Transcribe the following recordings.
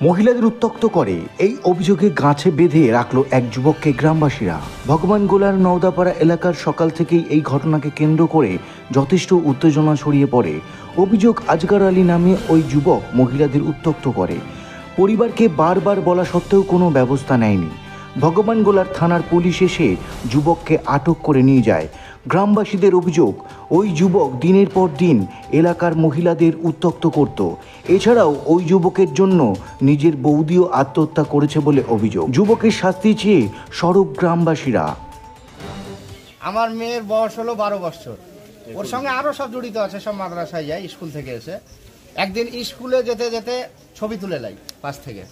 মহিলাদের উত্ত্যক্ত করে এই অভিযোগে গাছে বেঁধে রাখলো এক যুবককে গ্রামবাসীরা। ভগবানগোলার নওদাপাড়া এলাকার সকাল থেকেই এই ঘটনাকে কেন্দ্র করে যথেষ্ট উত্তেজনা ছড়িয়ে পড়ে। অভিযোগ আজগার আলী নামে ওই যুবক মহিলাদের উত্ত্যক্ত করে। পরিবারকে বারবার বলা সত্ত্বেও কোনো ব্যবস্থা নেয়নি। ভগবানগোলার থানার পুলিশ এসে যুবককে আটক করে নিয়ে যায়। গ্রামবাসীদের অভিযোগ, ওই যুবক দিনের পর দিন এলাকার মহিলাদের উত্ত্যক্ত করত। এছাড়াও ওই যুবকের জন্য নিজের বৌদিও আত্মহত্যা করেছে বলে অভিযোগ। যুবকের শাস্তি চেয়ে সরব গ্রামবাসীরা। আমার মেয়ের বয়স হলো 12 বছর। ওর সঙ্গে আরও সব জড়িত আছে, সব মাদ্রাসায় যায়, স্কুল থেকে এসে একদিন স্কুলে যেতে যেতে ছবি তুলে লাই পাশ থেকে,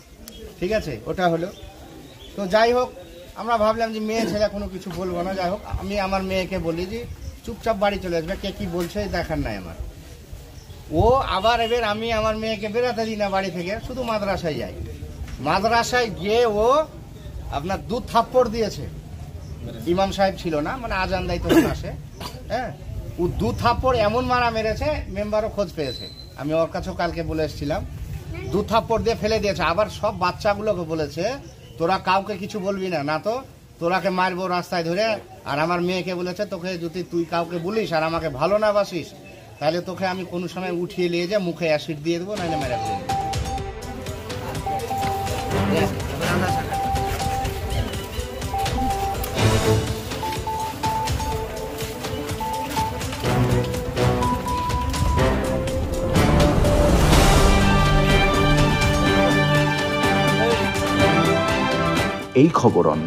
ঠিক আছে, ওটা হলো। তো যাই হোক, আমরা ভাবলাম যে মেয়ে ছেলে কোনো কিছু বলবো না। যাই হোক, আমি আমার মেয়েকে বলি যে চুপচাপ বাড়ি চলে আসবে, কে কী বলছে দেখার নাই আমার। ও আবার এবার আমি আমার মেয়েকে বেরোতে দিই না বাড়ি থেকে, শুধু মাদ্রাসায় যাই। মাদ্রাসায় গিয়ে ও আপনার 2 থাপ্পড় দিয়েছে। ইমাম সাহেব ছিল না, মানে আজান দেয় তখন আসে, হ্যাঁ, ও 2 থাপ্পড় এমন মারা মেরেছে, মেম্বারও খোঁজ পেয়েছে। আমি ওর কাছেও কালকে বলে এসেছিলাম, 2 থাপ্পড় দিয়ে ফেলে দিয়েছে। আবার সব বাচ্চাগুলোকে বলেছে তোরা কাউকে কিছু বলবি না, না তো তোরাকে মারবো রাস্তায় ধরে। আর আমার মেয়েকে বলেছে তোকে যদি তুই কাউকে বলিস আর আমাকে ভালো না বাসিস, তাহলে তোকে আমি কোনো সময় উঠিয়ে নিয়ে যা মুখে অ্যাসিড দিয়ে দেবো, নাহলে মেরে ফেলবো। এই খবরন।